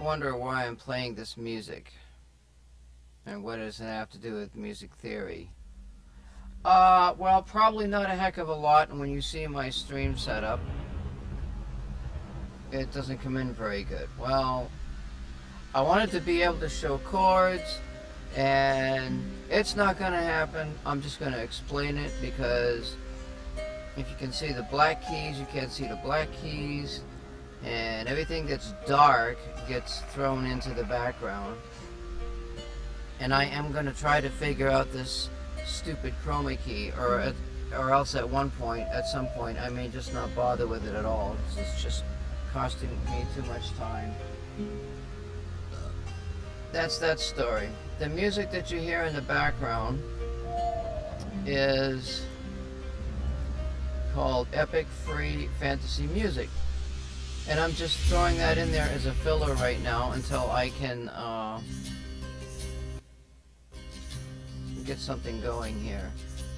wonder why I'm playing this music and what does it have to do with music theory. Well, probably not a heck of a lot, and when you see my stream setup, it doesn't come in very good. Well, I wanted to be able to show chords, and it's not going to happen. I'm just going to explain it, because if you can see the black keys, you can't see the black keys, and everything that's dark gets thrown into the background. And I am going to try to figure out this stupid chroma key, or else at some point, I may just not bother with it at all, because it's just costing me too much time. That's that story. The music that you hear in the background is called Epic Free Fantasy Music. And I'm just throwing that in there as a filler right now until I can get something going here.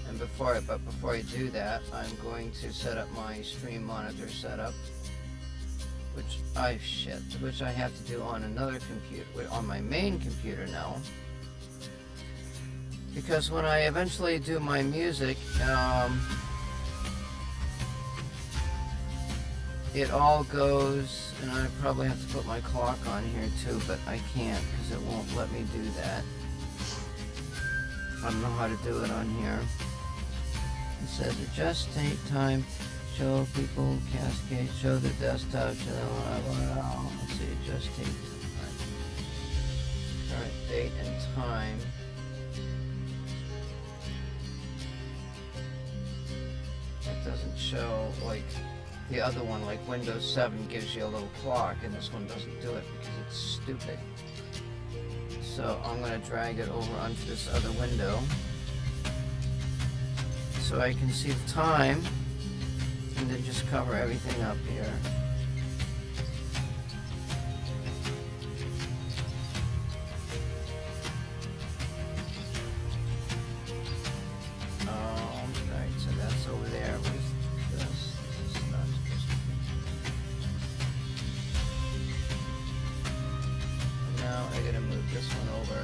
And before I do that, I'm going to set up my stream monitor setup, which I have to do on another computer, on my main computer now. Because when I eventually do my music, it all goes, and I probably have to put my clock on here too, but I can't because it won't let me do that. I don't know how to do it on here. It says adjust tape time, show people cascade, show the desktop, let's see, adjust tape time. Current date and time. It doesn't show like the other one, like Windows 7 gives you a little clock, and this one doesn't do it because it's stupid. So I'm going to drag it over onto this other window so I can see the time, and then just cover everything up here. Alright, so that's over there. What is this? This is not supposed to be. Now I gotta move this one over.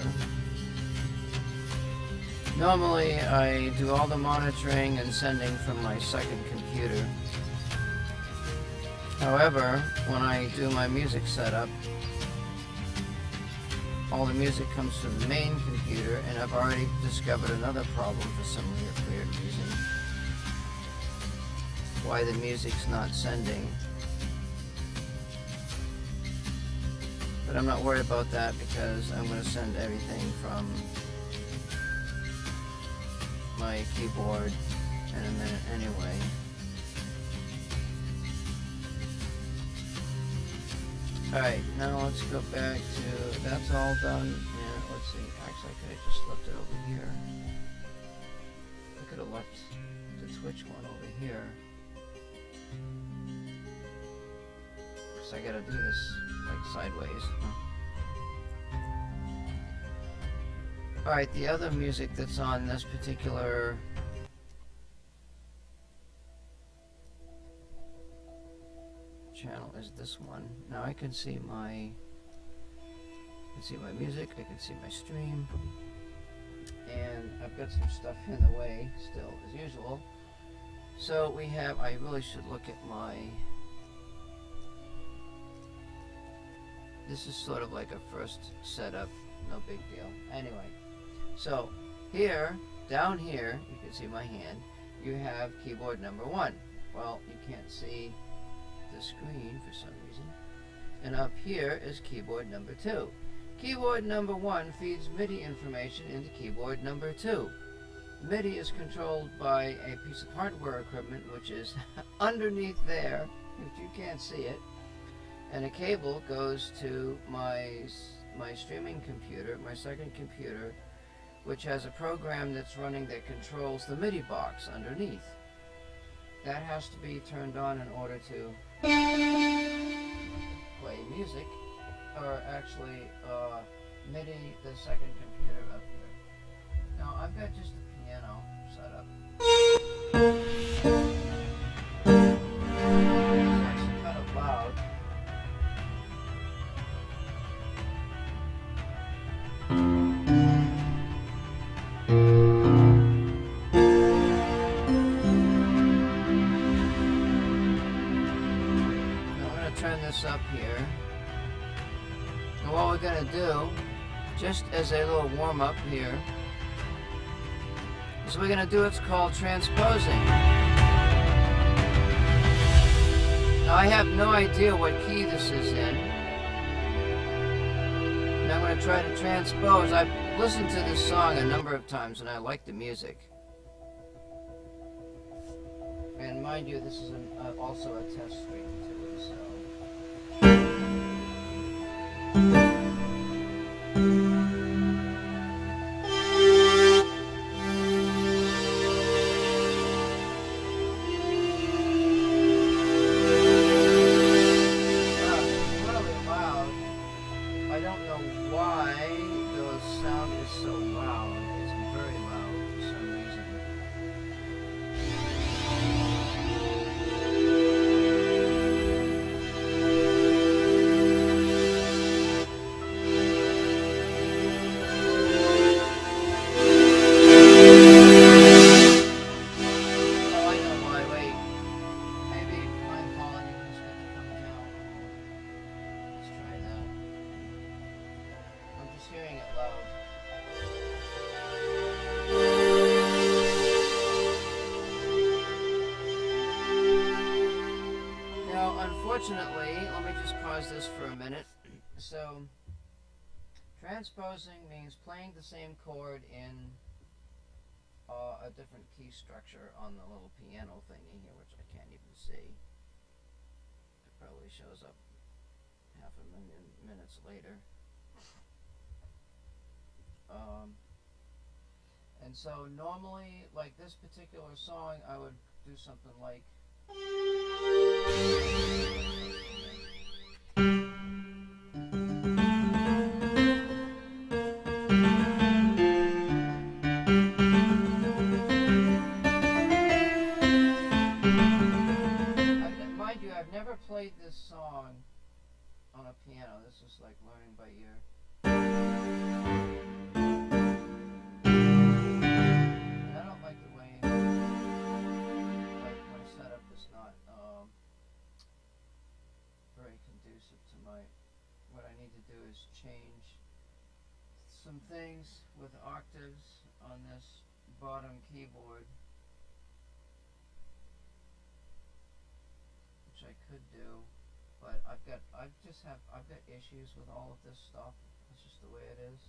Normally I do all the monitoring and sending from my second computer. However, when I do my music setup, all the music comes from the main computer, and I've already discovered another problem for some weird reason. Why the music's not sending. But I'm not worried about that because I'm going to send everything from my keyboard in a minute anyway. Alright, now let's go back to, that's all done. Yeah, let's see, actually I could have just left it over here. I could have left the Twitch one over here. Because I gotta do this like sideways. Alright, the other music that's on this particular channel is this one. Now I can see my music, I can see my stream, and I've got some stuff in the way still as usual. So we have, I really should look at my, this is sort of like a first setup, no big deal. Anyway, so here, down here, you can see my hand, you have keyboard number 1. Well, you can't see the screen for some reason. And up here is keyboard number 2. Keyboard number 1 feeds MIDI information into keyboard number 2. MIDI is controlled by a piece of hardware equipment which is underneath there, if you can't see it, and a cable goes to my streaming computer, my second computer, which has a program that's running that controls the MIDI box underneath. That has to be turned on in order to play music, or actually MIDI the second computer up here. Now I've got just a piano set up. It's actually kind of loud. this up here. And what we're going to do, just as a little warm-up here, is we're going to do what's called transposing. Now I have no idea what key this is in. And I'm going to try to transpose. I've listened to this song a number of times and I like the music. And mind you, this is also a test stream too, so... Unfortunately, let me just pause this for a minute. So, transposing means playing the same chord in a different key structure on the little piano thingy here, which I can't even see. It probably shows up half a million minutes later. And so normally, like this particular song, I would do something like... Mind you, I've never played this song on a piano. This is like learning by ear. And I don't like the way like my setup is not very conducive to my... What I need to do is change some things with octaves on this bottom keyboard, which I could do, but I've got issues with all of this stuff. It's just the way it is.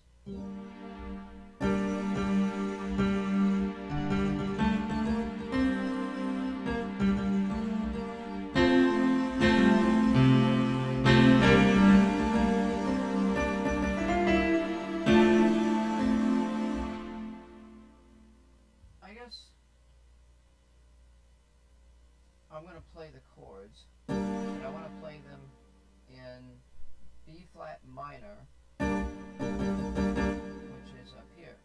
I guess I'm going to play the chords, and I want to play them in B flat minor, which is up here.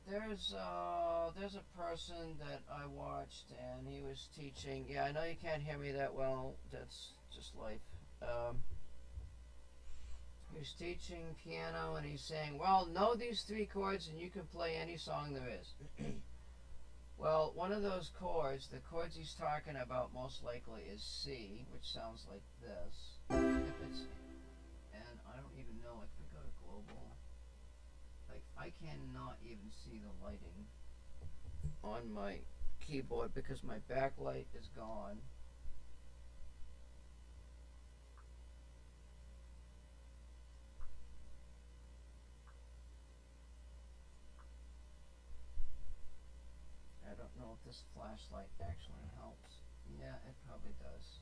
There's a person that I watched, and he was teaching. Yeah, I know you can't hear me that well. That's just life. He was teaching piano, and he's saying, "Well, know these three chords, and you can play any song there is." Well, one of those chords, the chords he's talking about most likely is C, which sounds like this. If it's, and I don't even know, like if we go to global, like I cannot even see the lighting on my keyboard because my backlight is gone. I don't know if this flashlight actually helps. Yeah, it probably does.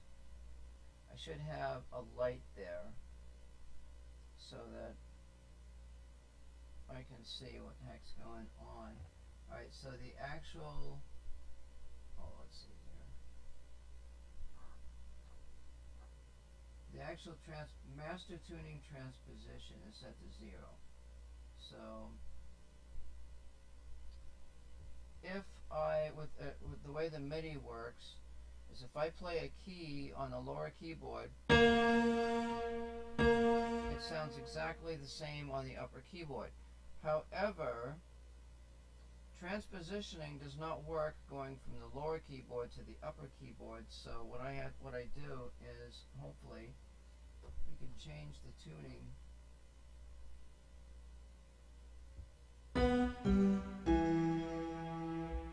I should have a light there so that I can see what the heck's going on. Alright, so the actual... Oh, let's see here. The actual master tuning transposition is set to 0. So... if I, with the way the MIDI works, is if I play a key on the lower keyboard, it sounds exactly the same on the upper keyboard. However, transpositioning does not work going from the lower keyboard to the upper keyboard. So what I do is, hopefully, you can change the tuning.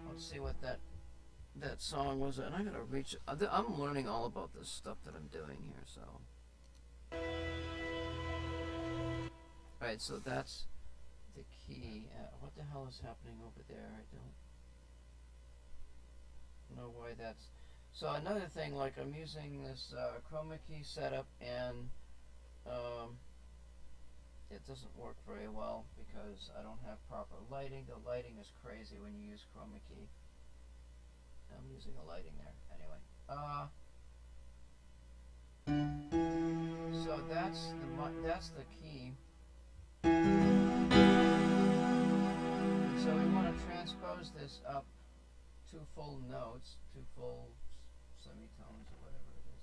Let's see what that song was. And I gotta reach. I'm learning all about this stuff that I'm doing here. So, all right. So that's the key. What the hell is happening over there? I don't know why that's. So another thing, like I'm using this chroma key setup, and it doesn't work very well because I don't have proper lighting. The lighting is crazy when you use chroma key. I'm using a lighting there. Anyway, so that's the key. So we want to transpose this up 2 full notes, 2 full semitones or whatever it is.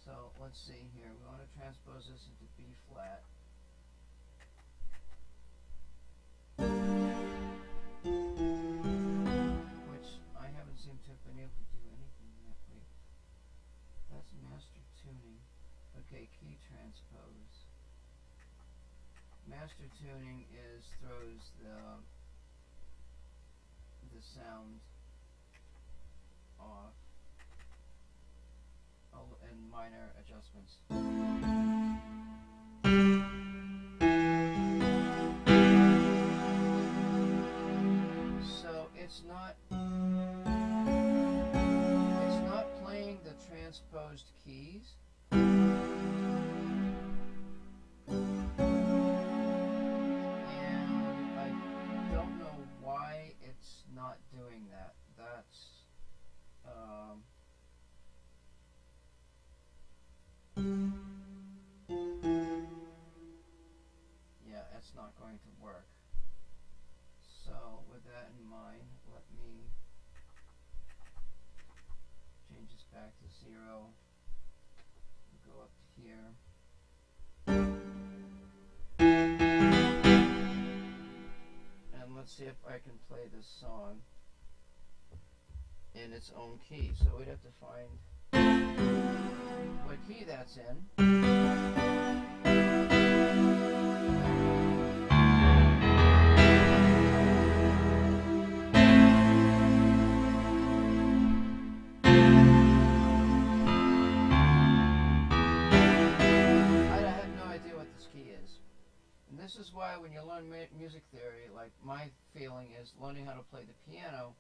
So let's see here. We want to transpose this into B flat. Which I haven't seemed to have been able to do anything yet. Wait. That's master tuning. Okay, key transpose. Master tuning throws the sound off. And minor adjustments. So it's not playing the transposed keys. And I don't know why it's not doing that. That's yeah, it's not going to work. So with that in mind, let me change this back to 0. Go up to here. And let's see if I can play this song in its own key. So we'd have to find what key that's in. This is why when you learn music theory, like my feeling is learning how to play the piano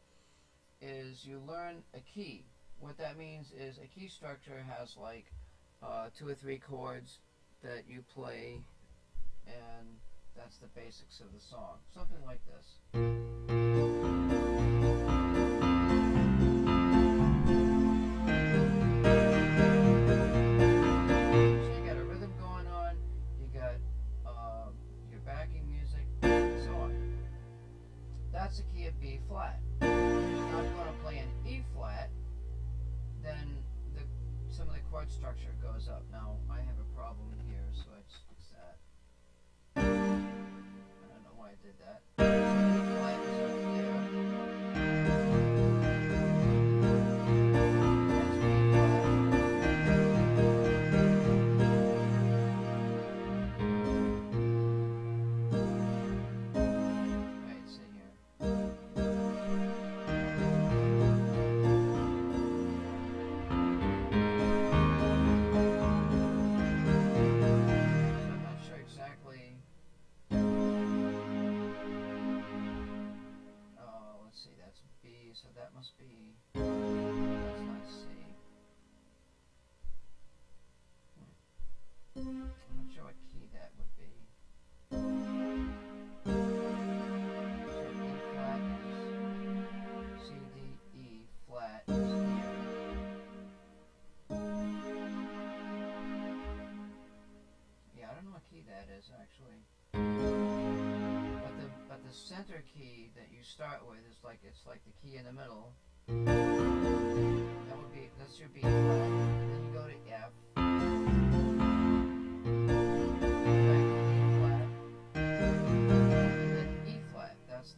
is you learn a key. What that means is a key structure has like 2 or 3 chords that you play, and that's the basics of the song. Something like this. That's the key of B flat. Now if you want to play an E flat, then some of the chord structure goes up. Now I have a problem here, so I just fix that. I don't know why I did that. E flat is up there. That's B flat. So that must be, that's not C. I'm not sure what key that would be. So E flat is C, D, E flat is here. Yeah, I don't know what key that is actually. But the center key that you start with is like, it's like the key in the middle. That would be, that's your B flat. And then you go to F. Back to E flat. And then E flat. That's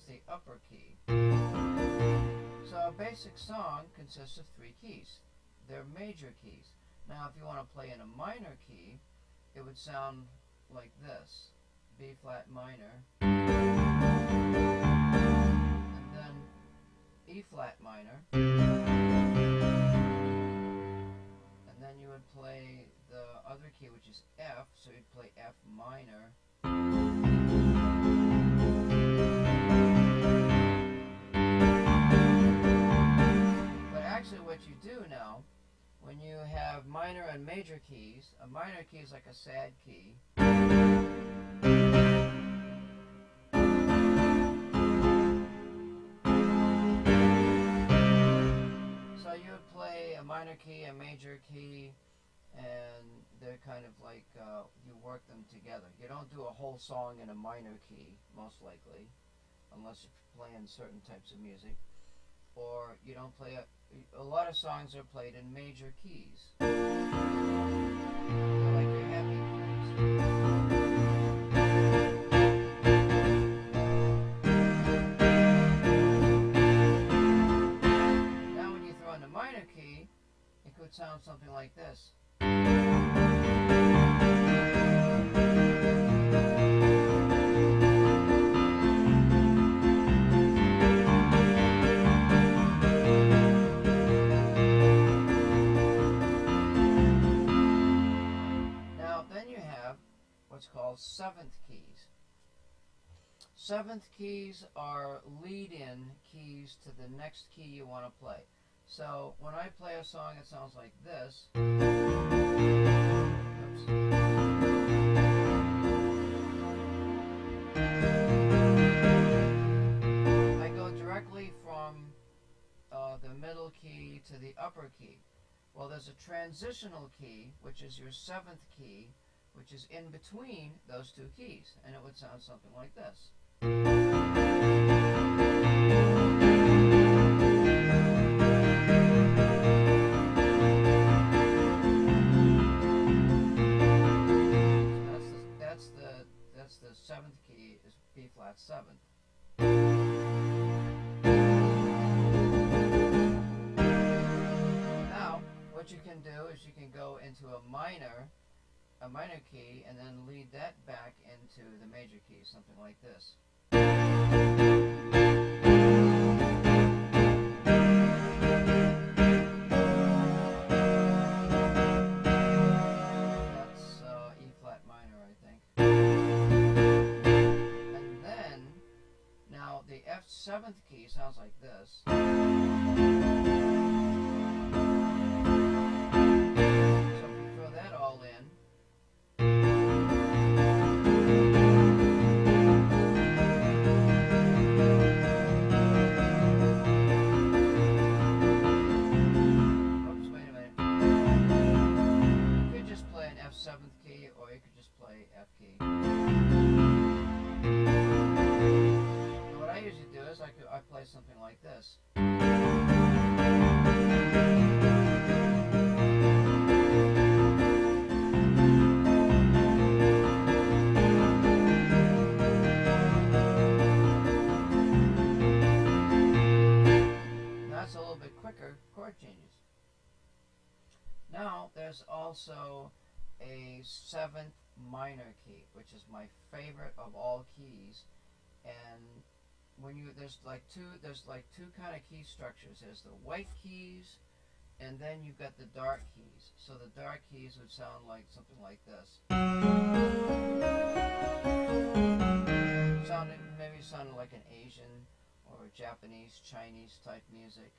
the upper key. So a basic song consists of 3 keys. They're major keys. Now if you want to play in a minor key, it would sound like this: B flat minor, and then E flat minor, and then you would play the other key, which is F, so you'd play F minor. But actually what you do now, when you have minor and major keys, a minor key is like a sad key. So you would play a minor key, a major key, and they're kind of like, you work them together. You don't do a whole song in a minor key, most likely, unless you're playing certain types of music. Or you don't play a lot of songs are played in major keys. They're like your happy keys. Now when you throw in a minor key, it could sound something like this. What's called seventh keys. Seventh keys are lead-in keys to the next key you want to play. So when I play a song, it sounds like this. Oops. I go directly from the middle key to the upper key. Well, there's a transitional key, which is your seventh key, which is in between those two keys, and it would sound something like this. So that's the seventh key is B flat seventh. Now, what you can do is you can go into a minor key and then lead that back into the major key, something like this. That's E flat minor, I think. And then, now the F7th key sounds like this. So if you throw that all in, F7th key, or you could just play F key. And what I usually do is I play something like this. That's a little bit quicker chord changes. Now there's also a seventh minor key, which is my favorite of all keys. And when there's like two kind of key structures. There's the white keys, and then you've got the dark keys. So the dark keys would sound like something like this. Maybe sounded like an Asian or Japanese, Chinese type music.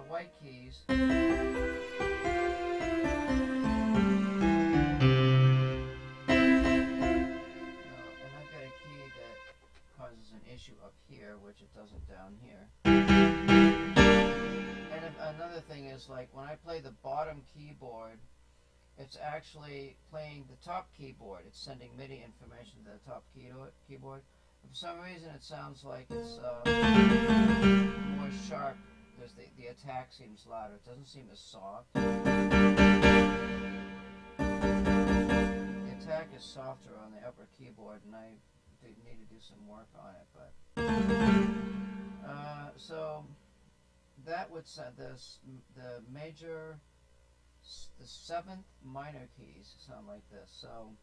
White keys. And I've got a key that causes an issue up here, which it doesn't down here. And another thing is, like, when I play the bottom keyboard, it's actually playing the top keyboard. It's sending MIDI information to the top keyboard. For some reason, it sounds like it's more sharp. The attack seems louder. It doesn't seem as soft. The attack is softer on the upper keyboard, and I need to do some work on it, but so that would set this the major, the seventh minor keys sound like this. So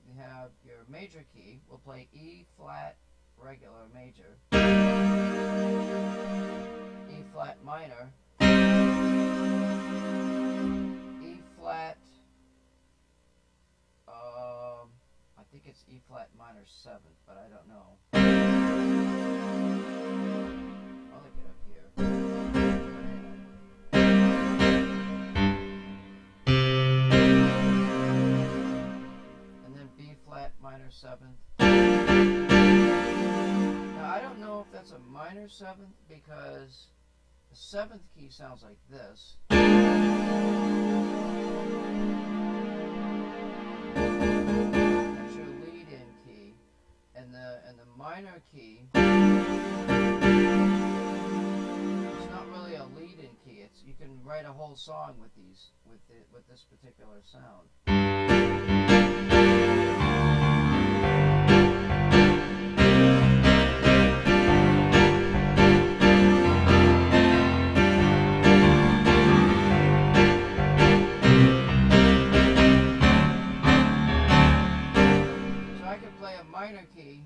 you have your major key. We'll play E flat regular major, E flat minor, E flat. I think it's E flat minor 7th, but I don't know. I'll look it up here. And then B flat minor 7th. Now I don't know if that's a minor 7th because the 7th key sounds like this. And the minor key, it's not really a lead-in key. It's, you can write a whole song with these, with this particular sound. So I could play a minor key.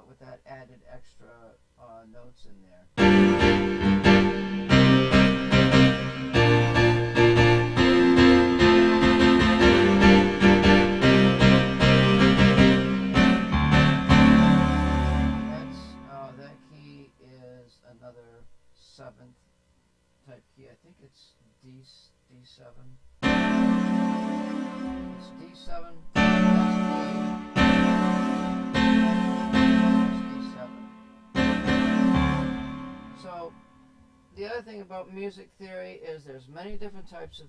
With that added extra notes in there. That key is another 7th type key. I think it's D7. It's D7. So the other thing about music theory is there's many different types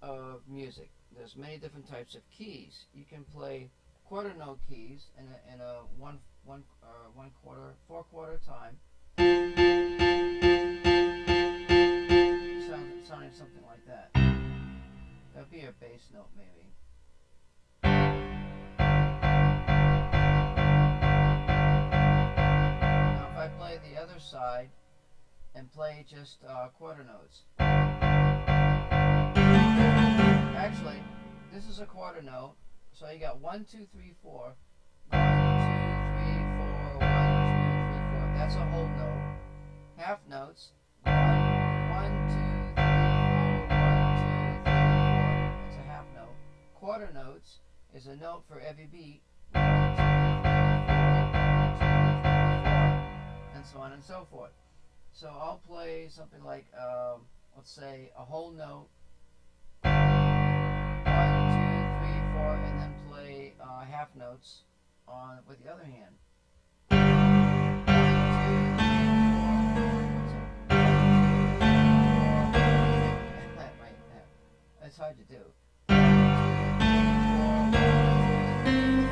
of music. There's many different types of keys. You can play quarter note keys in a 4/4 time, sounding something like that. That'd be a bass note maybe. I play the other side and play just quarter notes. Actually, this is a quarter note, so you got 1, 2, 3, 4. 1, 2, 3, 4, 1, 2, 3, 4. That's a whole note. Half notes. 1, 2, 3, 4, 1, 2, 3, 4. That's a half note. Quarter notes is a note for every beat. 1, 2, 3, 4, 1, 2, 3, 4. And so on and so forth. So I'll play something like, let's say, a whole note, 1, 2, 3, 4, and then play half notes on with the other hand. 1, 2, 3, 4. That's hard to do. 1, 2, 3, 4.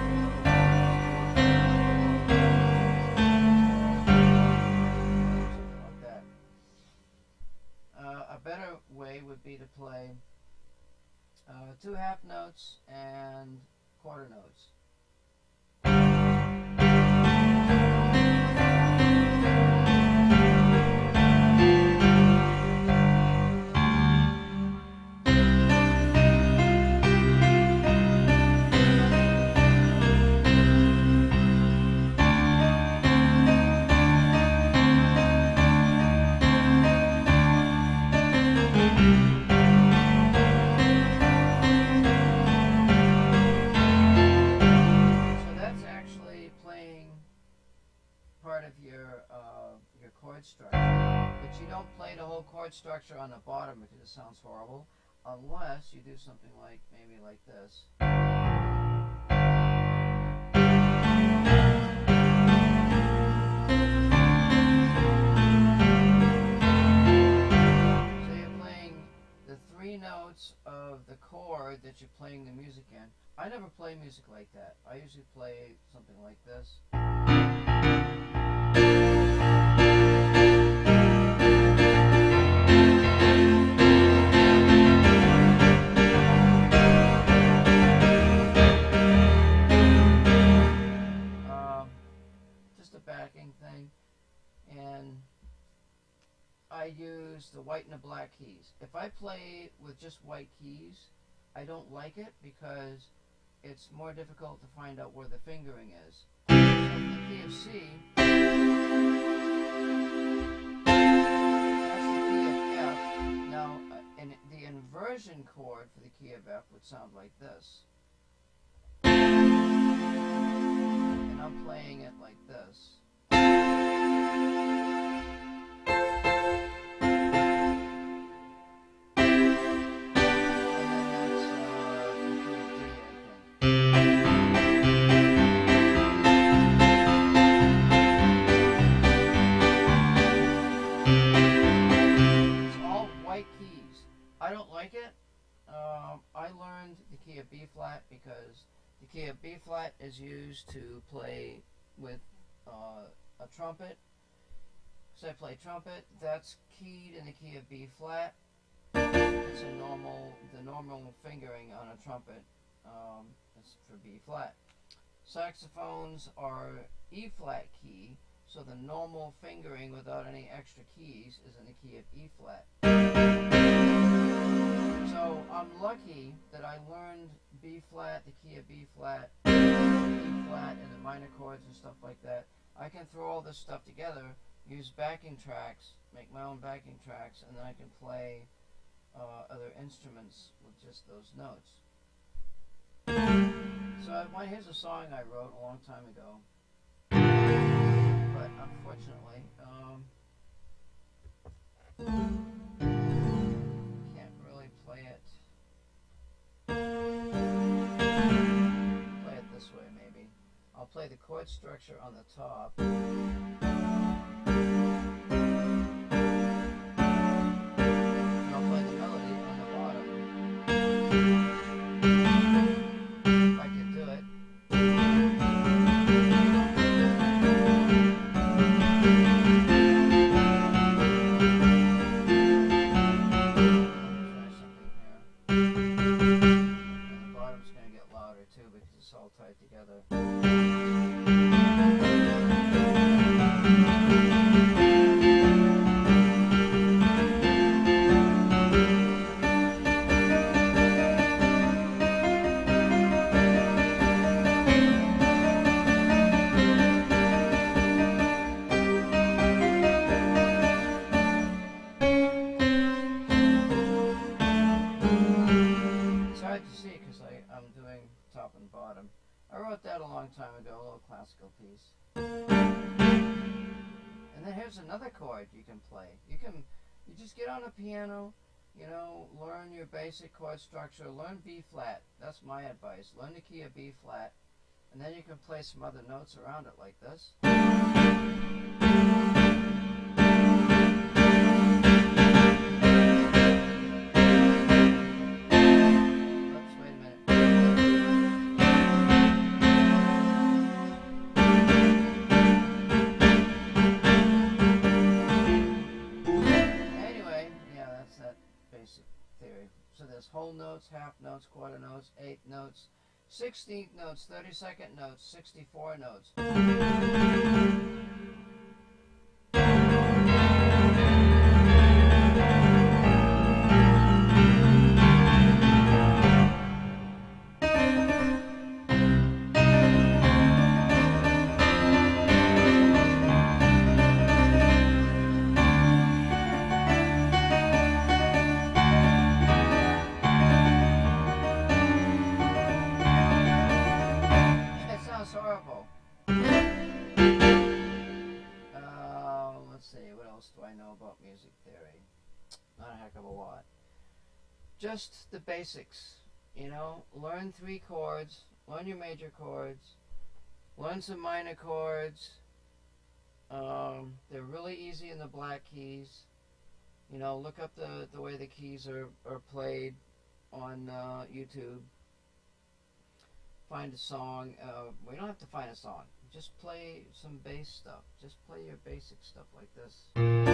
A better way would be to play 2 half notes and quarter notes. Chord structure, but you don't play the whole chord structure on the bottom because it sounds horrible, unless you do something like maybe like this. So you're playing the 3 notes notes of the chord that you're playing the music in. I never play music like that. I usually play something like this. Just a backing thing. And I use the white and the black keys. If I play with just white keys, I don't like it because it's more difficult to find out where the fingering is. So in the key of C, that's the key of F. Now, the inversion chord for the key of F would sound like this. And I'm playing it like this. I don't like it. I learned the key of B flat because the key of B flat is used to play with a trumpet. So I play trumpet. That's keyed in the key of B flat. It's the normal fingering on a trumpet. It's for B flat. Saxophones are E flat key, so the normal fingering without any extra keys is in the key of E flat. So I'm lucky that I learned B flat, the key of B flat, E flat, and the minor chords and stuff like that. I can throw all this stuff together, use backing tracks, make my own backing tracks, and then I can play other instruments with just those notes. So here's a song I wrote a long time ago, but unfortunately, can't really play it this way. Maybe I'll play the chord structure on the top. All tied together. It's hard to see because I'm doing top and bottom. I wrote that a long time ago, a little classical piece. And then here's another chord you can play. You just get on a piano, learn your basic chord structure, learn B flat. That's my advice. Learn the key of B flat, and then you can play some other notes around it like this. Theory. So there's whole notes, half notes, quarter notes, eighth notes, 16th notes, 32nd notes, 64 notes. Horrible. Let's see, what else do I know about music theory? Not a heck of a lot. Just the basics, learn 3 chords, learn your major chords, learn some minor chords. They're really easy in the black keys. Look up the way the keys are played on YouTube, find a song. We don't have to find a song. Just play some bass stuff. Just play your basic stuff like this. Then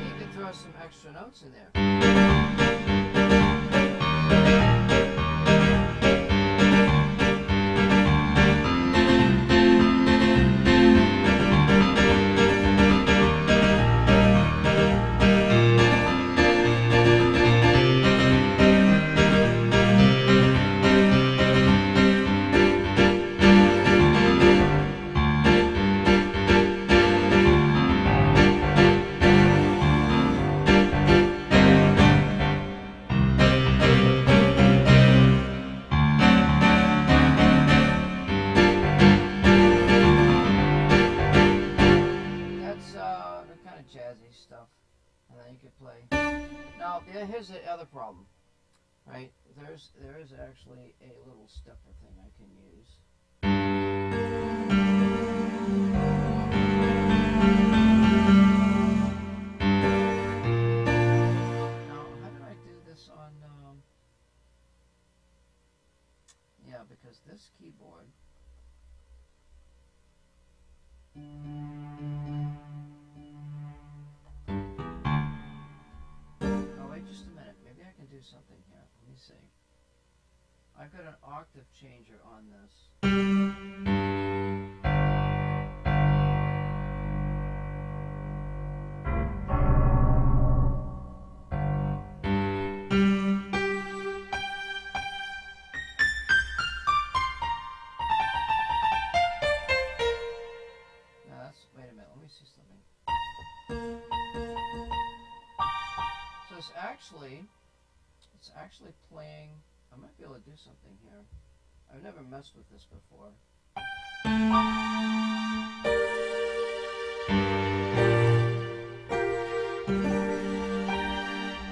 you can throw some extra notes in there. Jazzy stuff, and then you could play. Now, here's the other problem, right? There is actually a little stepper thing I can use. Now, how did I do this on? Yeah, because this keyboard. Do something here. Let me see. I've got an octave changer on this. Now that's, wait a minute, let me see something. So it's actually playing. I might be able to do something here. I've never messed with this before. I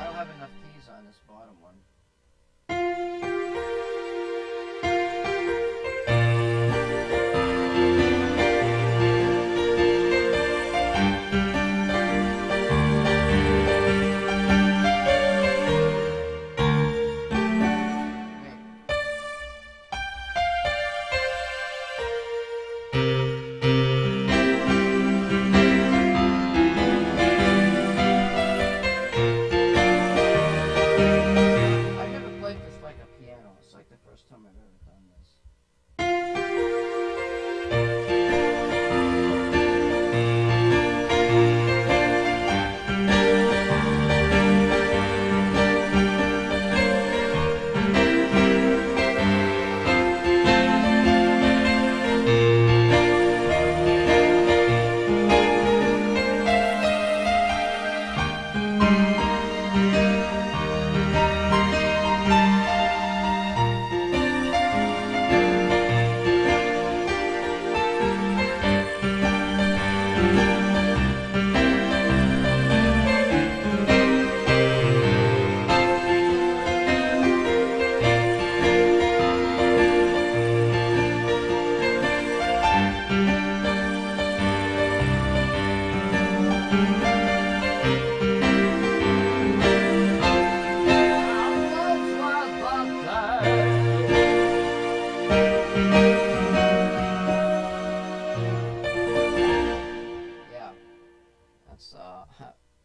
don't have enough keys on this bottom one.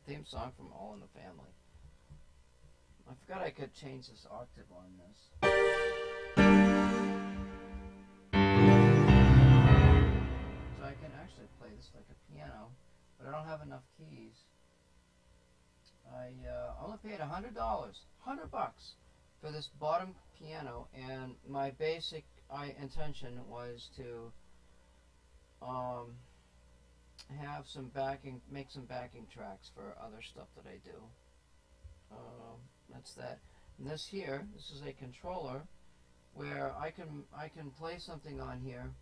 Theme song from All in the Family. I forgot I could change this octave on this. So I can actually play this like a piano, but I don't have enough keys. I only paid $100, $100 for this bottom piano, and my basic intention was to have some backing, make some backing tracks for other stuff that I do. That's that. And this here, this is a controller where I can play something on here,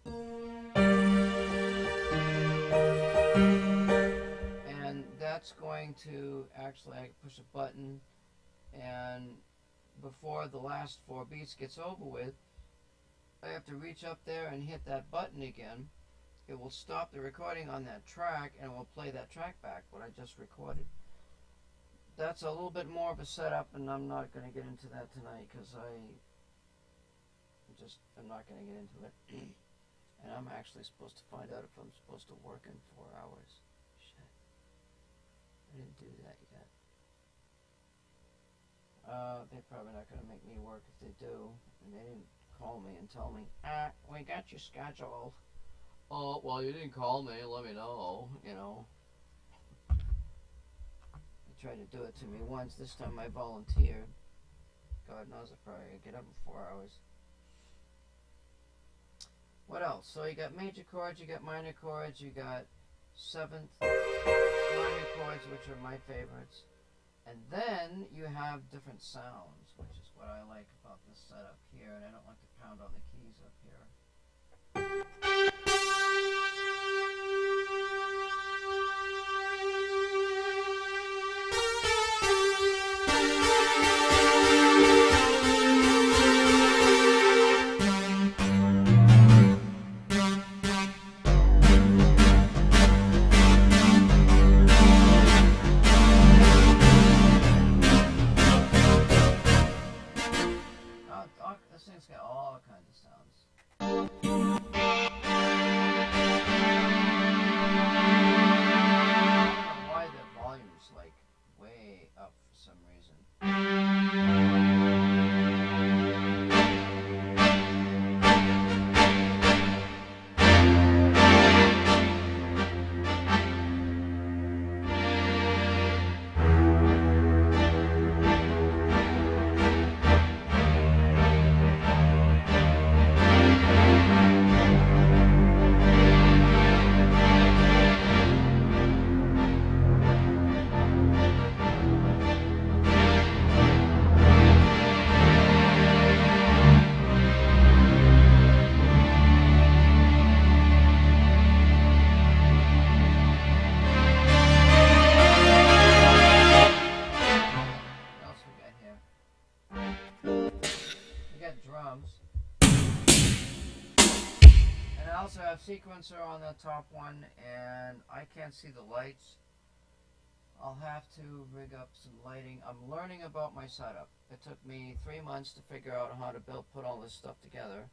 and that's going to actually, I push a button, and before the last 4 beats gets over with, I have to reach up there and hit that button again, it will stop the recording on that track and it will play that track back, what I just recorded. That's a little bit more of a setup, and I'm not going to get into that tonight because I'm not going to get into it. And I'm actually supposed to find out if I'm supposed to work in 4 hours. Shit. I didn't do that yet. They're probably not going to make me work if they do. And they didn't call me and tell me, we got you scheduled. Oh, well, you didn't call me, let me know, you know. They tried to do it to me once. This time I volunteered. God knows I probably get up in 4 hours. What else? So you got major chords, you got minor chords, you got 7th minor chords, which are my favorites. And then you have different sounds, which is what I like about this setup here, and I don't like to pound on the keys up here. This thing's got all kinds of sounds. I don't know why the volume's like way up for some reason. Also have sequencer on the top one, and I can't see the lights. I'll have to rig up some lighting. I'm learning about my setup. It took me 3 months to figure out how to put all this stuff together,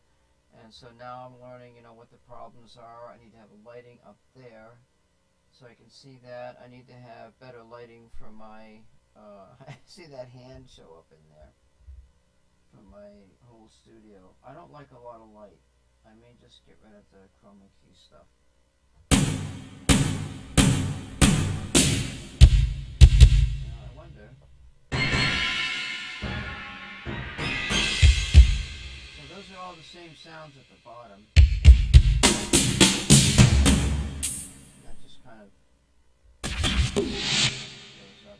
and so now I'm learning, you know, what the problems are. I need to have a lighting up there so I can see that. I need to have better lighting for my I see that hand show up in there for my whole studio. I don't like a lot of light. I may just get rid of the chroma key stuff. Now I wonder. So those are all the same sounds at the bottom. And that just kind of goes up.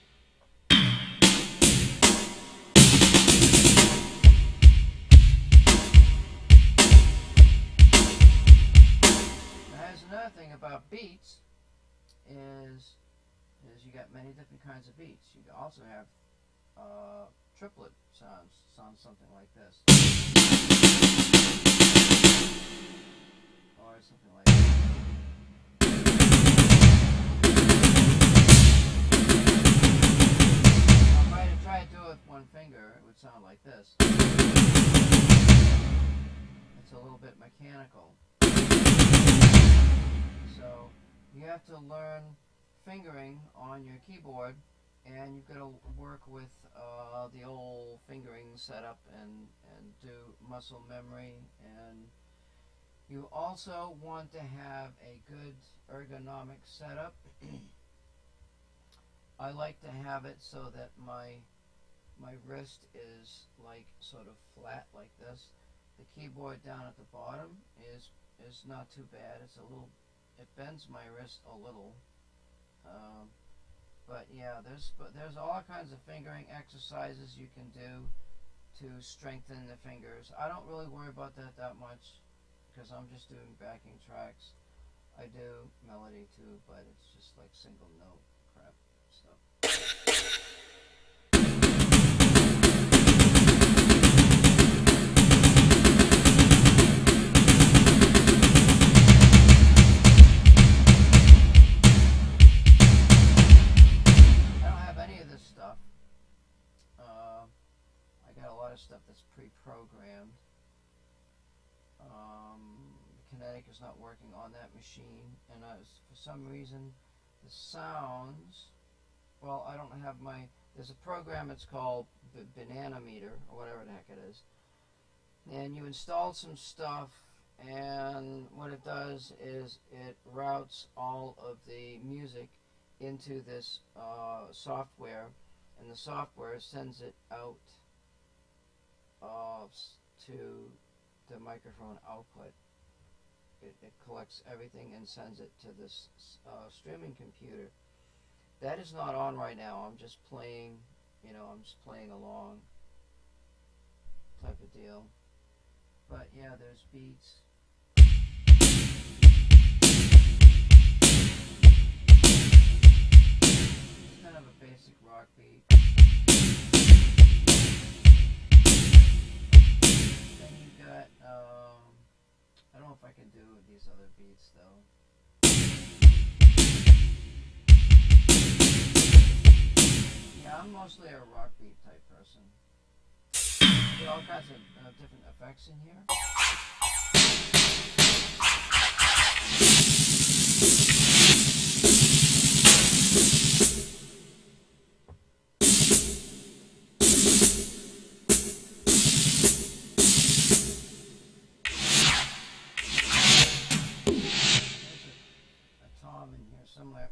Another thing about beats is you got many different kinds of beats. You also have triplet sounds something like this, or something like that. Now, if I had to try to do it with one finger, it would sound like this. It's a little bit mechanical. So you have to learn fingering on your keyboard, and you've got to work with the old fingering setup and do muscle memory. And you also want to have a good ergonomic setup. I like to have it so that my wrist is like sort of flat like this. The keyboard down at the bottom is not too bad. It bends my wrist a little, but yeah, there's all kinds of fingering exercises you can do to strengthen the fingers. I don't really worry about that much because I'm just doing backing tracks. I do melody too, but it's just like single note crap stuff. is not working on that machine, and for some reason the sounds, well, I don't have there's a program, it's called Banana Meter, or whatever the heck it is, and you install some stuff, and what it does is it routes all of the music into this software, and the software sends it out to the microphone output. It collects everything and sends it to this streaming computer. That is not on right now. I'm just playing, I'm just playing along type of deal. But yeah, there's beats. It's kind of a basic rock beat. Then you got, I don't know if I can do these other beats though. Yeah, I'm mostly a rock beat type person. There are all kinds of different effects in here. There's a tom in here somewhere.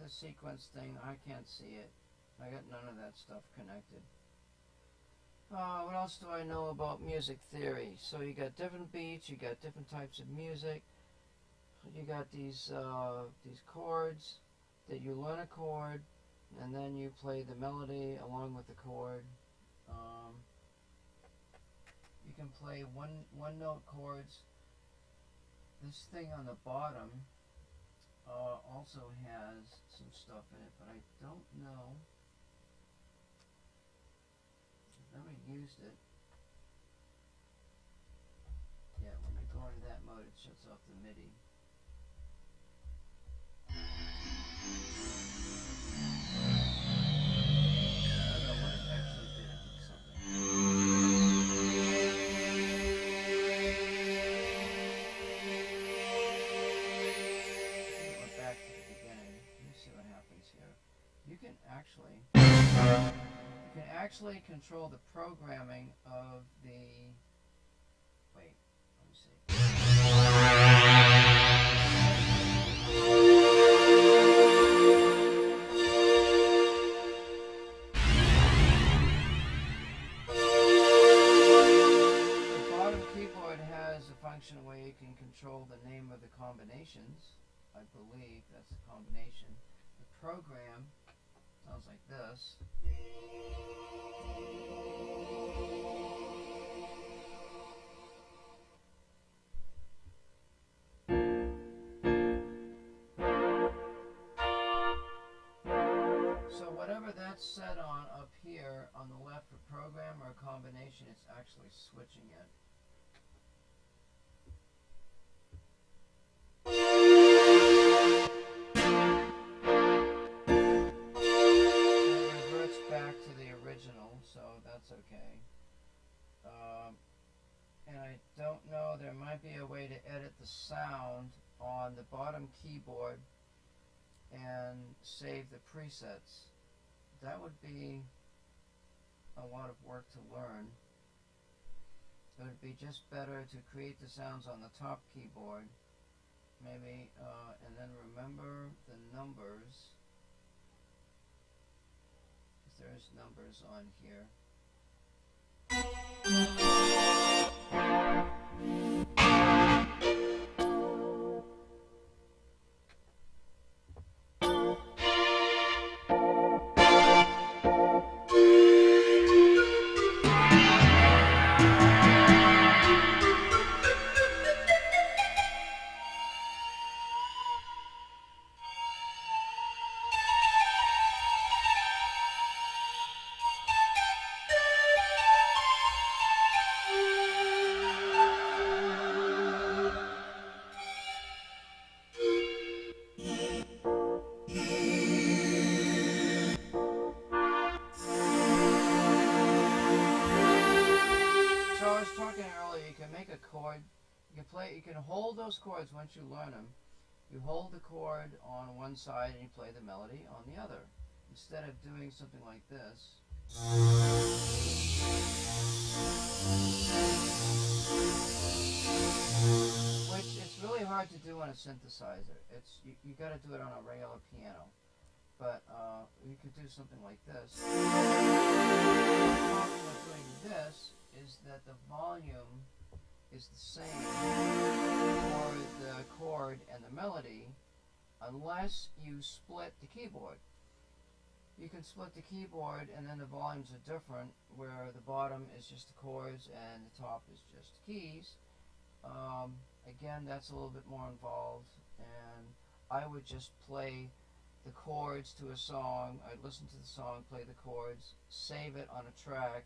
This sequence thing, I can't see it. I got none of that stuff connected. What else do I know about music theory? So you got different beats, you got different types of music. You got these chords that you learn a chord, and then you play the melody along with the chord. You can play one note chords. This thing on the bottom also has some stuff in it, but I don't know. I've never used it. Yeah, when you go into that mode, it shuts off the MIDI. I don't know what it actually did. It did something. You can actually control the programming of the, wait, let me see. The bottom keyboard has a function where you can control the name of the combinations. I believe that's the combination. The program sounds like this. So whatever that's set on up here on the left for program or combination, it's actually switching it. So that's okay. And I don't know, there might be a way to edit the sound on the bottom keyboard and save the presets. That would be a lot of work to learn. It would be just better to create the sounds on the top keyboard, maybe, and then remember the numbers. There's numbers on here. You can hold those chords once you learn them. You hold the chord on one side and you play the melody on the other. Instead of doing something like this. Which it's really hard to do on a synthesizer. You got to do it on a regular piano. But you could do something like this. The problem with doing this is that the volume is the same for the chord and the melody unless you split the keyboard. You can split the keyboard and then the volumes are different, where the bottom is just the chords and the top is just the keys. Again, that's a little bit more involved, and I would just play the chords to a song. I'd listen to the song, play the chords, save it on a track,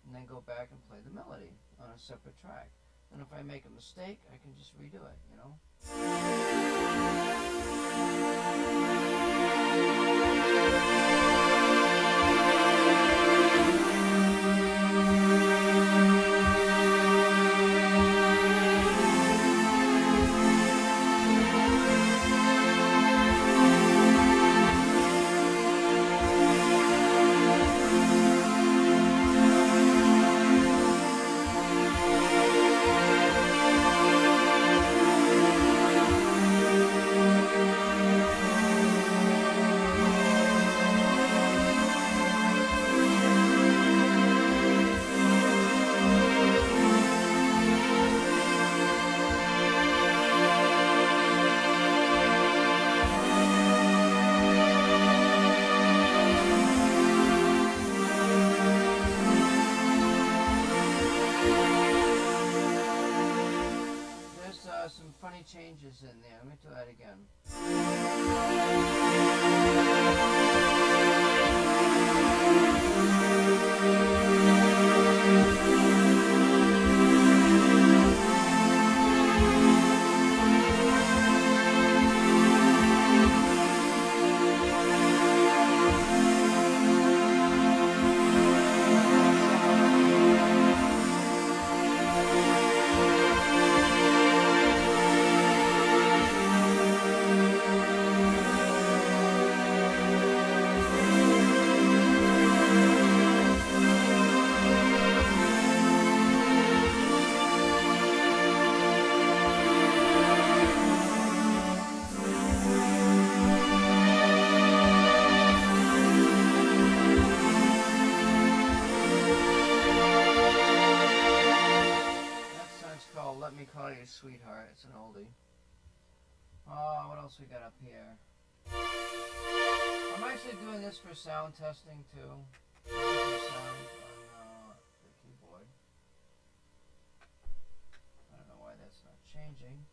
and then go back and play the melody on a separate track. And if I make a mistake, I can just redo it, you know? Some funny changes in there. Let me do that again. Let Me Call You Sweetheart. It's an oldie. What else we got up here? I'm actually doing this for sound testing too. Sound on the keyboard. I don't know why that's not changing.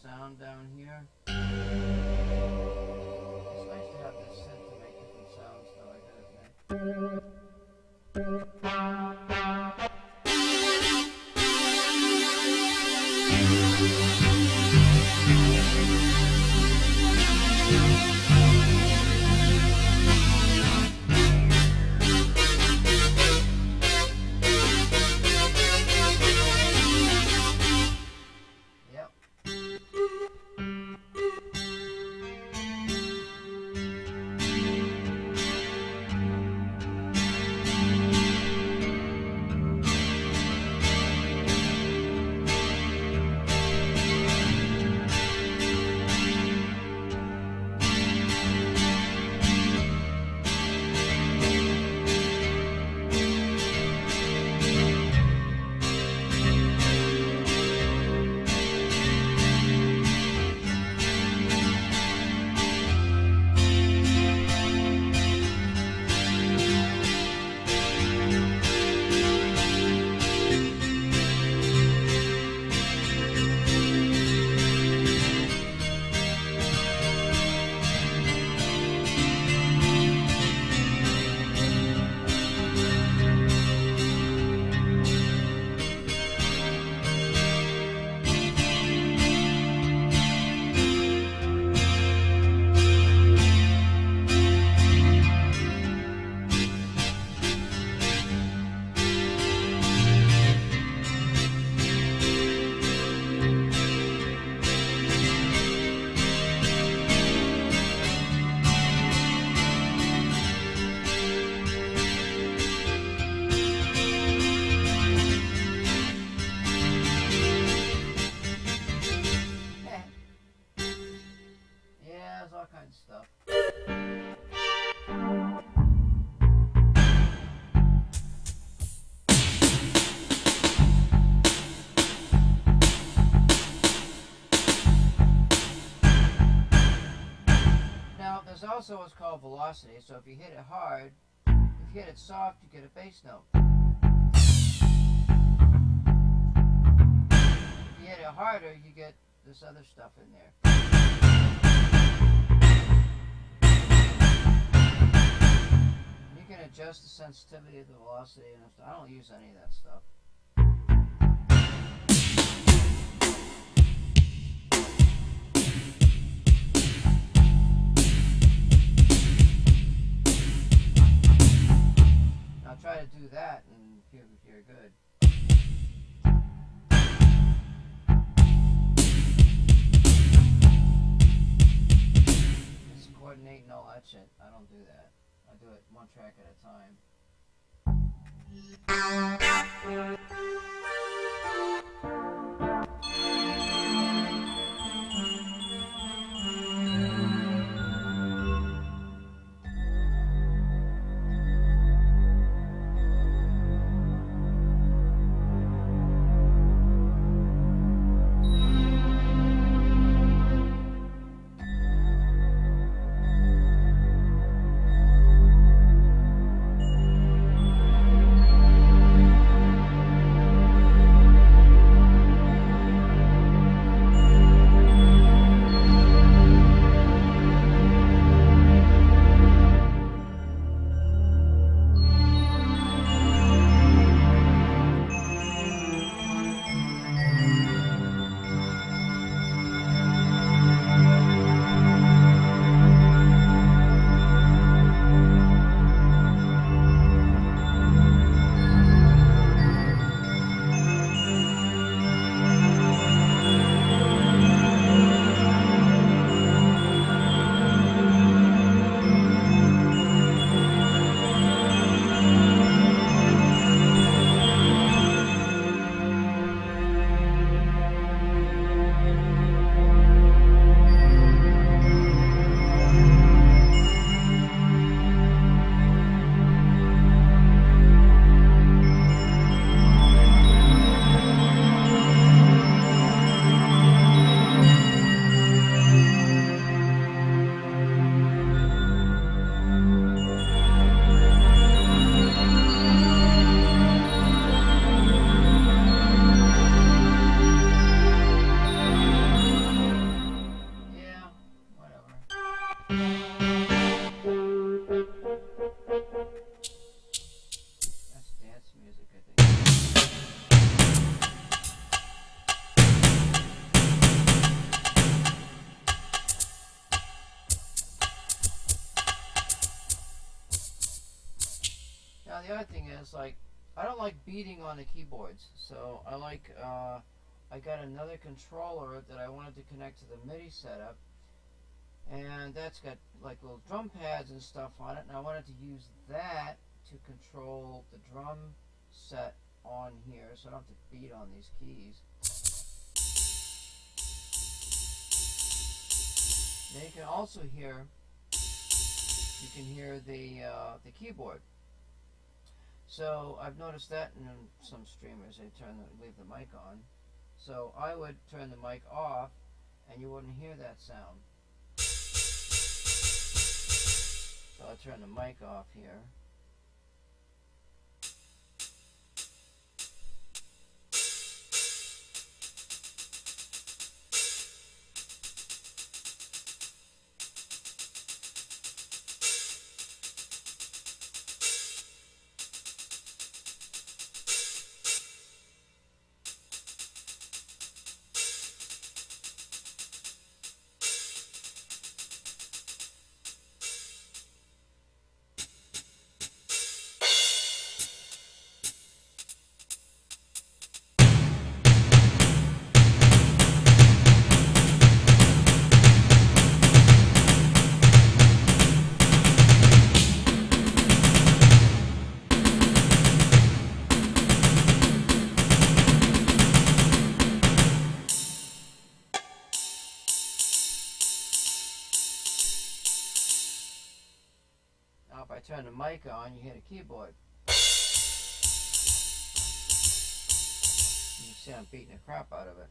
Sound down here. It's nice to have this synth to make different sounds, though, I gotta admit. also what's called velocity. So if you hit it hard, if you hit it soft, you get a bass note. If you hit it harder, you get this other stuff in there. You can adjust the sensitivity of the velocity and stuff. I don't use any of that stuff. Now try to do that and you're good. It's coordinating all that shit. I don't do that. I do it one track at a time. Now the other thing is, like, I don't like beating on the keyboards, so I like, I got another controller that I wanted to connect to the MIDI setup, and that's got like little drum pads and stuff on it, and I wanted to use that to control the drum set on here, so I don't have to beat on these keys. Then you can also hear, the keyboard. So I've noticed that in some streamers, they leave the mic on. So I would turn the mic off, and you wouldn't hear that sound. So I'll turn the mic off here. Now if I turn the mic on, you hear the keyboard. You can see I'm beating the crap out of it.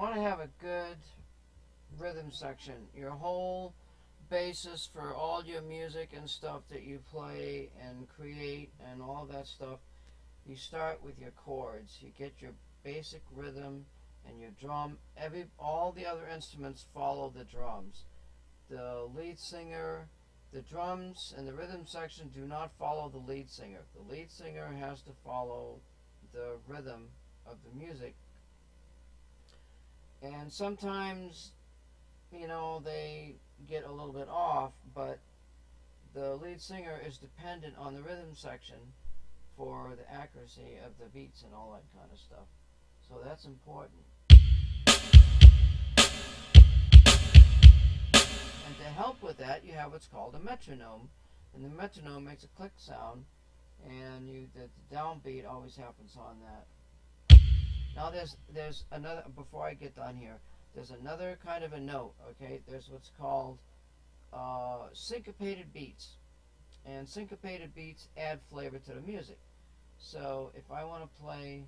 want to have a good rhythm section. Your whole basis for all your music and stuff that you play and create and all that stuff, you start with your chords. You get your basic rhythm and your drum. All the other instruments follow the drums. The lead singer, the drums and the rhythm section do not follow the lead singer. The lead singer has to follow the rhythm of the music. And sometimes, they get a little bit off, but the lead singer is dependent on the rhythm section for the accuracy of the beats and all that kind of stuff. So that's important. And to help with that, you have what's called a metronome. And the metronome makes a click sound, and the downbeat always happens on that. Now there's another, before I get done here, there's another kind of a note, okay? There's what's called syncopated beats. And syncopated beats add flavor to the music. So if I want to play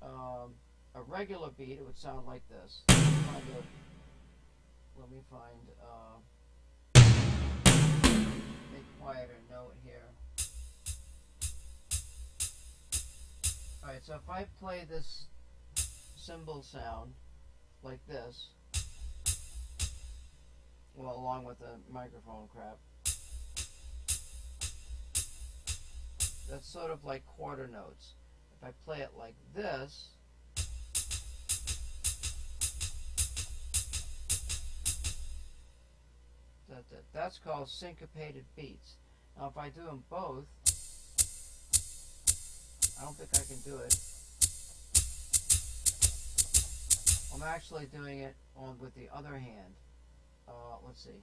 a regular beat, it would sound like this. Let me find a quieter note here. Alright, so if I play this cymbal sound like this, well, along with the microphone crap, that's sort of like quarter notes. If I play it like this, that's called syncopated beats. Now if I do them both, I don't think I can do it. I'm actually doing it with the other hand. Let's see.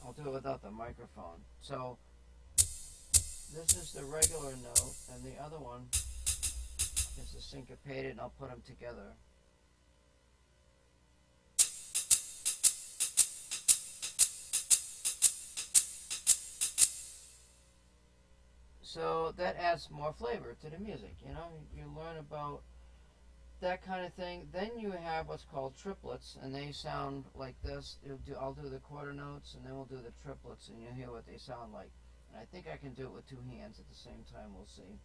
I'll do it without the microphone. So this is the regular note, and the other one is the syncopated, and I'll put them together. So that adds more flavor to the music. You learn about that kind of thing. Then you have what's called triplets, and they sound like this. I'll do the quarter notes, and then we'll do the triplets, and you'll hear what they sound like. And I think I can do it with two hands at the same time. We'll see.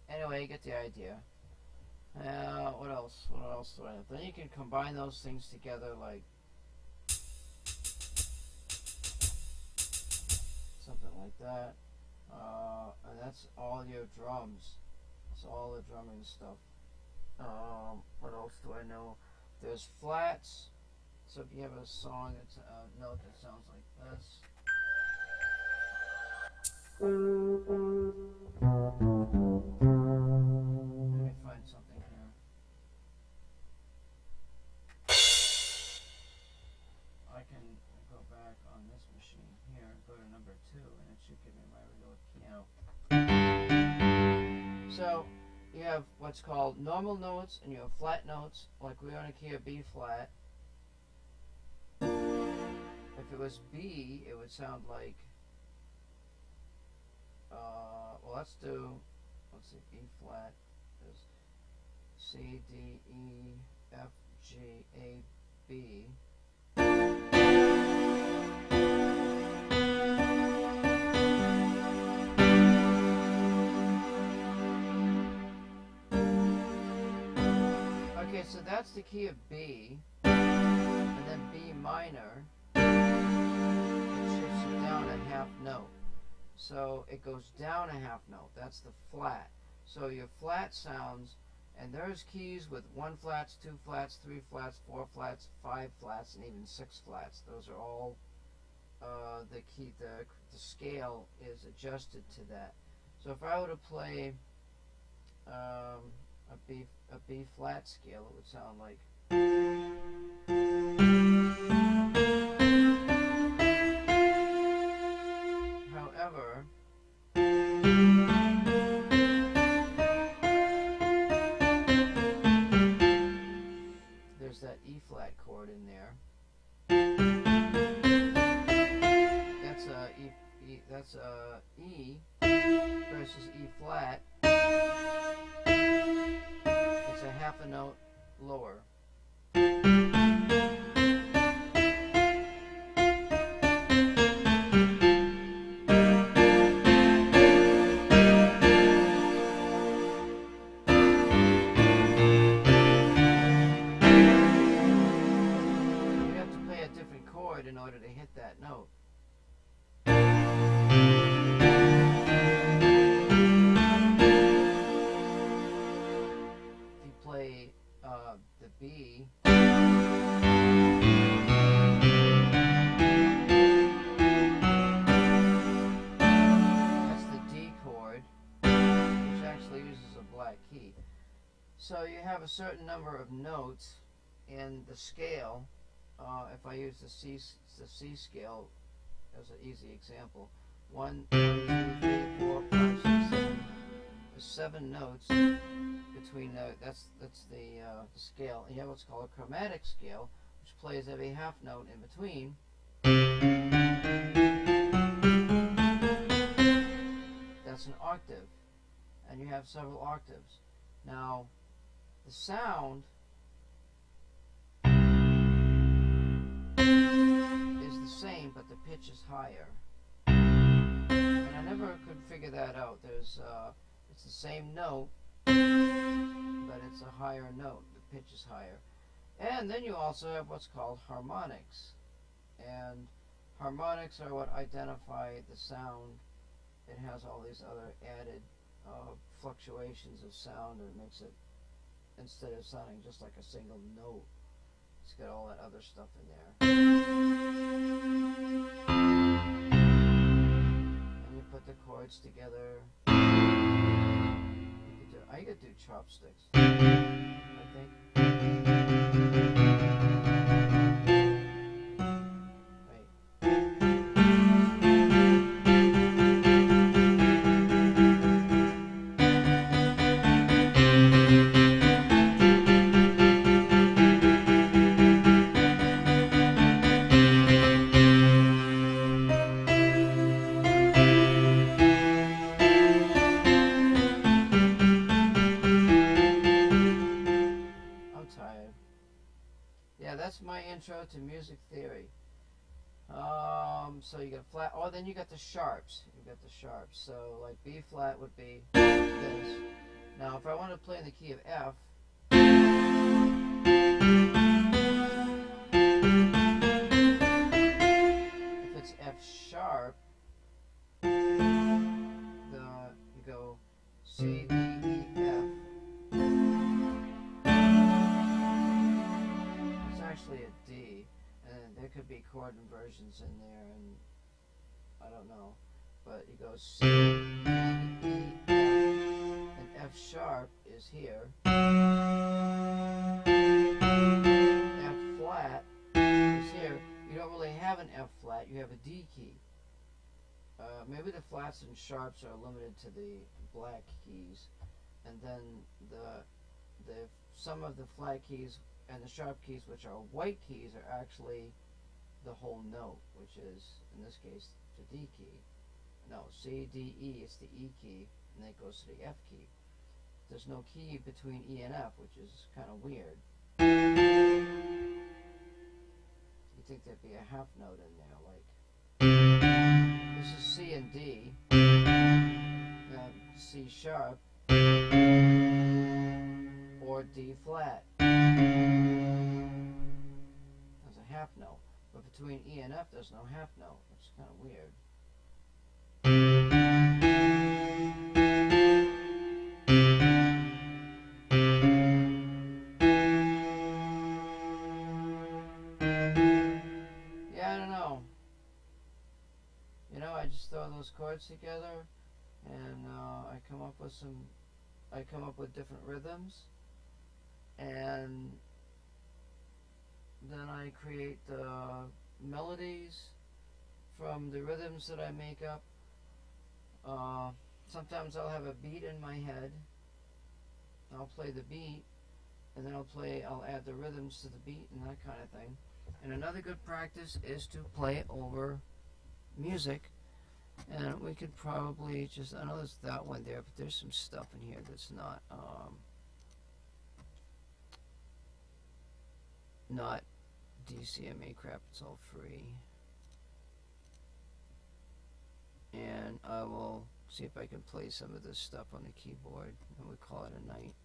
Anyway, you get the idea. What else? What else do I have? Then you can combine those things together, like something like that. And that's all your drums. That's all the drumming stuff. What else do I know? There's flats. So if you have a song, it's a note that sounds like this. Let me find something here. I can go back on this machine here, go to number 2, and it should give me my regular piano. So you have what's called normal notes, and you have flat notes, like we're on a key of B flat. If it was B, it would sound like, well, let's see, B flat is C, D, E, F, G, A, B. Okay, so that's the key of B, and then B minor, it shifts it down a half note. So it goes down a half note. That's the flat. So your flat sounds, and there's keys with 1 flats, 2 flats, 3 flats, 4 flats, 5 flats, and even 6 flats. Those are all the key. The scale is adjusted to that. So if I were to play a B flat scale, it would sound like. However, there's that E flat chord in there. That's E versus E flat. It's a half a note lower. You have to play a different chord in order to hit that note. If you play the B, that's the D chord, which actually uses a black key. So you have a certain number of notes in the scale. If I use the C scale as an easy example, 1, 2, 3, 4, 5, 6, 7. There's 7 notes between that's the scale. And you have what's called a chromatic scale, which plays every half note in between. That's an octave, and you have several octaves. Now, the sound is the same, but the pitch is higher. And I never could figure that out. It's the same note, but it's a higher note. The pitch is higher. And then you also have what's called harmonics. And harmonics are what identify the sound. It has all these other added fluctuations of sound, and it makes it, instead of sounding just like a single note, it's got all that other stuff in there. And you put the chords together. I could do chopsticks, I think. Yeah, that's my intro to music theory. So you got flat. Oh, then you got the sharps. So like B flat would be this. Now, if I want to play in the key of F, if it's F sharp, you go C, D, E, F. Actually a D, and there could be chord inversions in there, and I don't know, but you go C, D, E, F, and F sharp is here. F flat is here. You don't really have an F flat, you have a D key. Maybe the flats and sharps are limited to the black keys, and then some of the flat keys and the sharp keys, which are white keys, are actually the whole note, which is, in this case, the D key. No, C, D, E, it's the E key, and then it goes to the F key. There's no key between E and F, which is kind of weird. You'd think there'd be a half note in there, like, this is C and D, C sharp, or D flat. There's a half note, but between E and F there's no half note, which is kind of weird. chords together, and I come up with different rhythms, and then I create melodies from the rhythms that I make up. Sometimes I'll have a beat in my head. I'll play the beat, and then I'll add the rhythms to the beat and that kind of thing. And another good practice is to play over music. And we could probably just, I know there's that one there, but there's some stuff in here that's not DCMA crap, it's all free. And I will see if I can play some of this stuff on the keyboard, and we call it a night.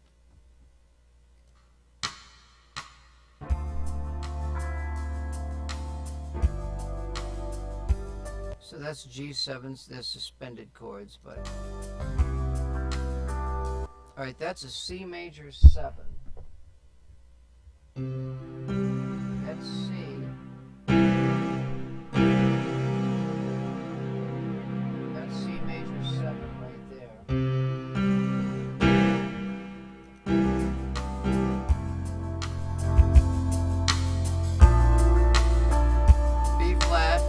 So that's G7s, they're suspended chords, but... Alright, that's a C major 7. That's C. That's C major 7 right there. B flat.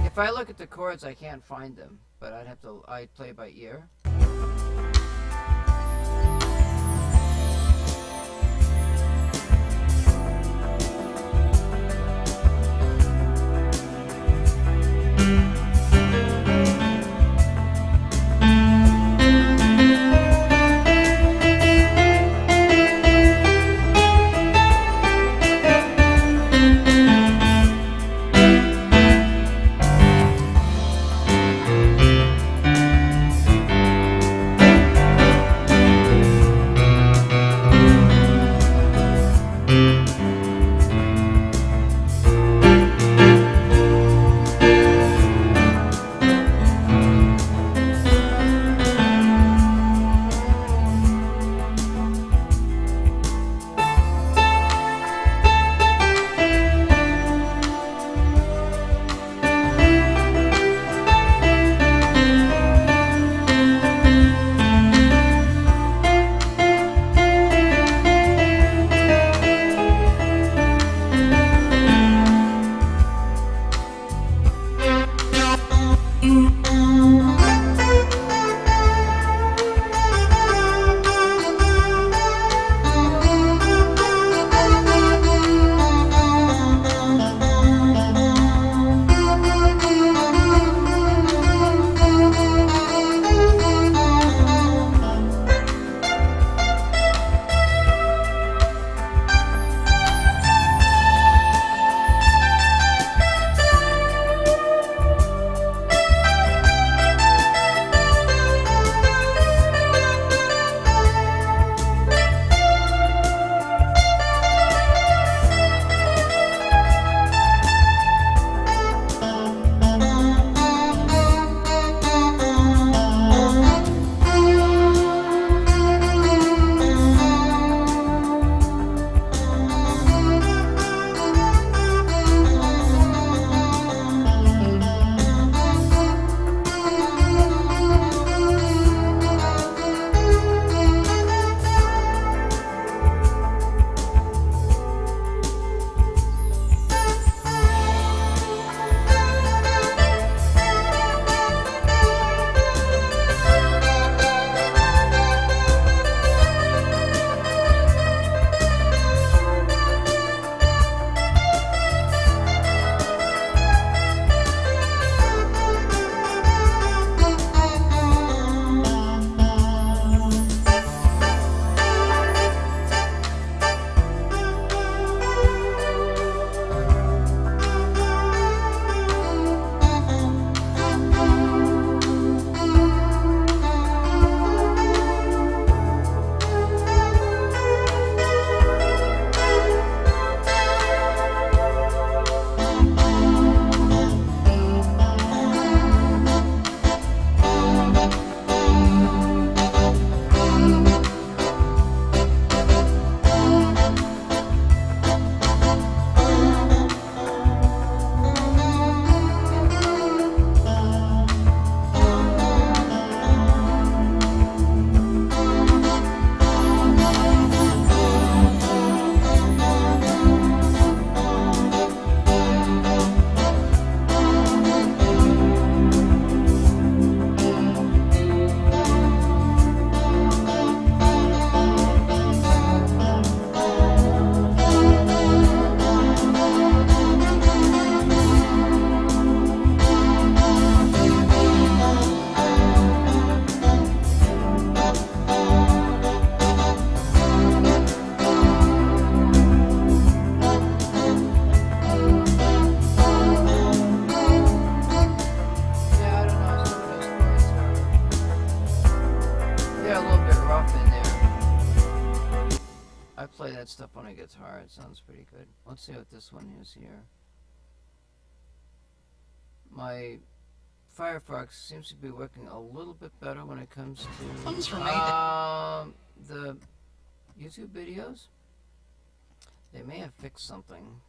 If I look at the chords, I can't find them, but I'd play by ear. play that stuff on a guitar. It sounds pretty good. Let's see what this one is here. My Firefox seems to be working a little bit better when it comes to the YouTube videos. They may have fixed something.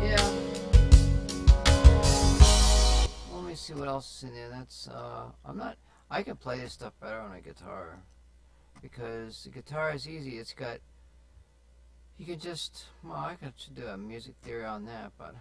Yeah. Let me see what else is in there. That's I'm not. I can play this stuff better on a guitar because the guitar is easy. It's got. You can just. Well, I could do a music theory on that, but.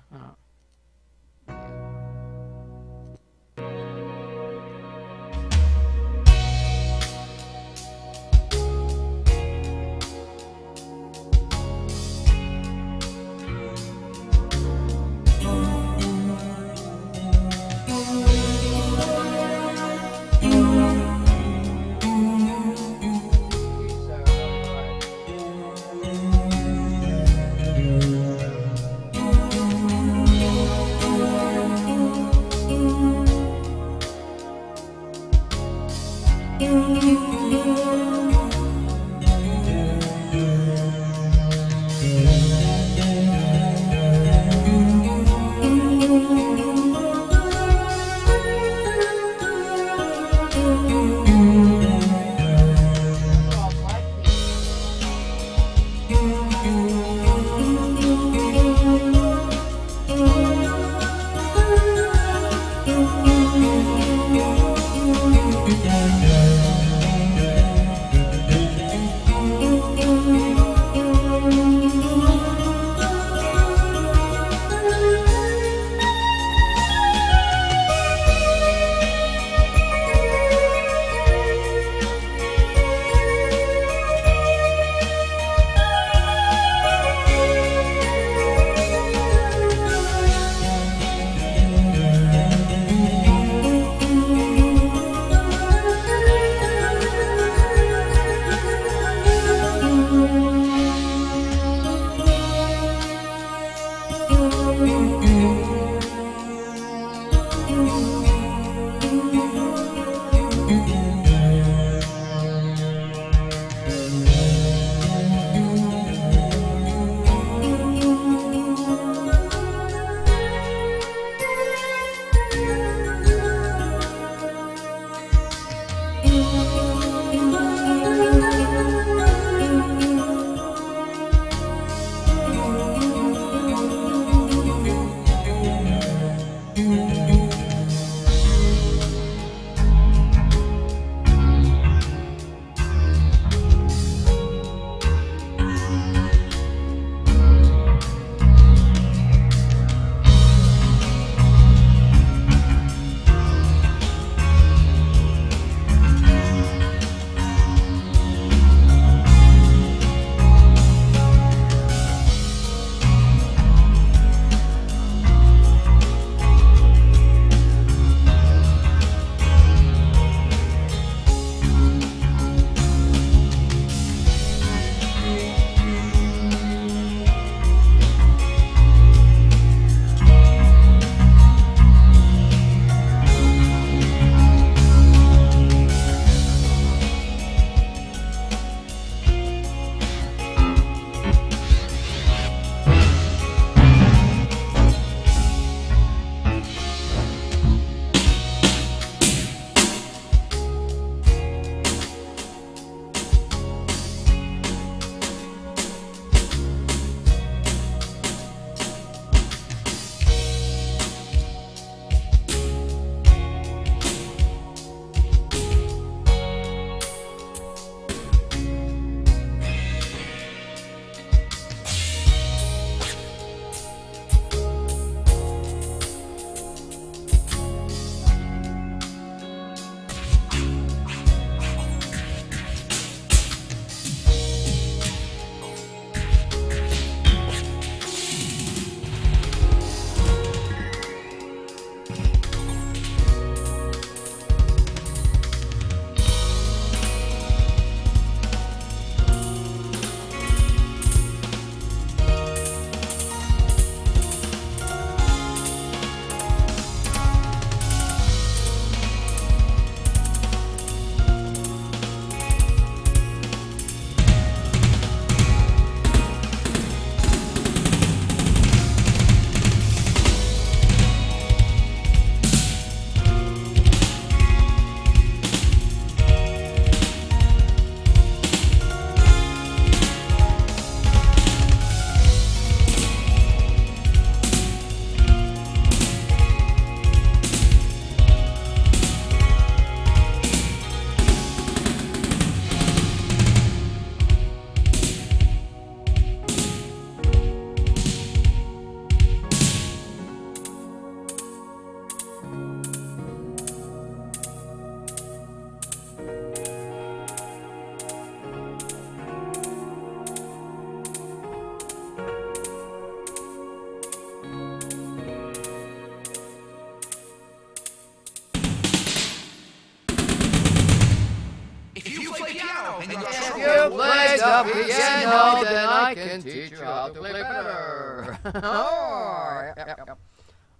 and you're If true. you play the piano, then I can teach you how to play better. Oh, yep.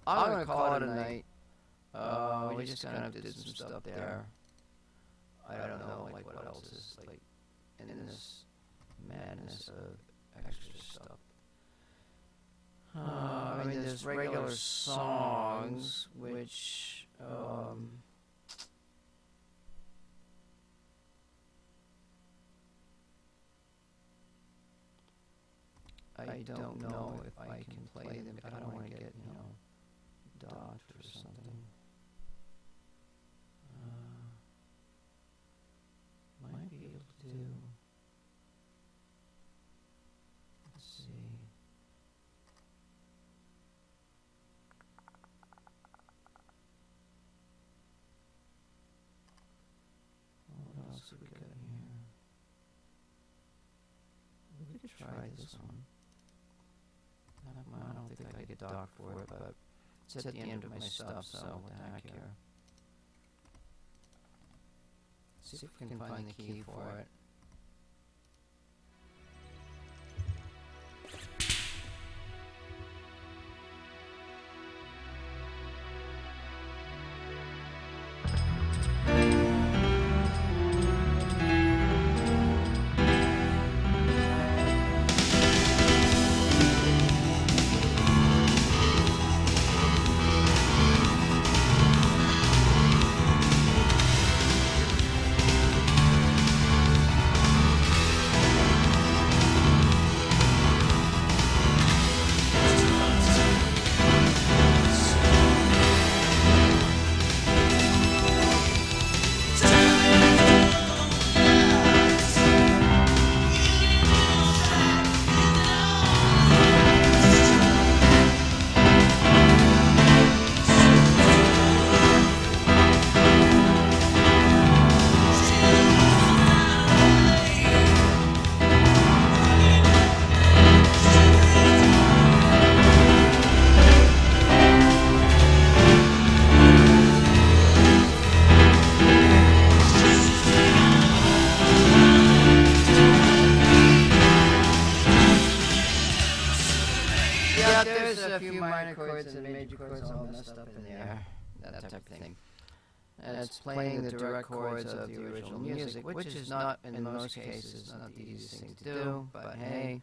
I'm gonna call it a night. We just kind of did some stuff there. I don't know, like what else is like in this madness of extra stuff. I mean, there's regular songs, which I don't know if I can play them. I don't want to get, docked or something. Might be able to do. Let's see. What else have we got here? We could try this one. I don't think I get docked for it, but it's at the end of my stuff, so what the heck here. See if we can find the key for it. Yeah, there's a few minor chords and major chords all messed up in there, that type of thing. And it's playing the direct chords of the original music, which is not, in most cases, not the easiest thing to do, but hey,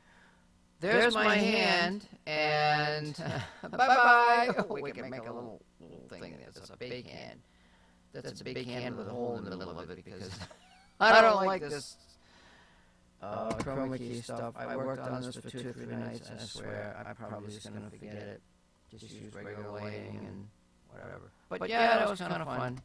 there's my hand, and bye-bye! Oh, we can make a little thing that's a big hand. That's a big hand with a hole in the middle of it, because I don't like this chroma key stuff. I worked on this for 2 or 3 nights, and I swear I'm probably just going to forget it. Just use regular lighting and whatever. But yeah, that was kind of fun.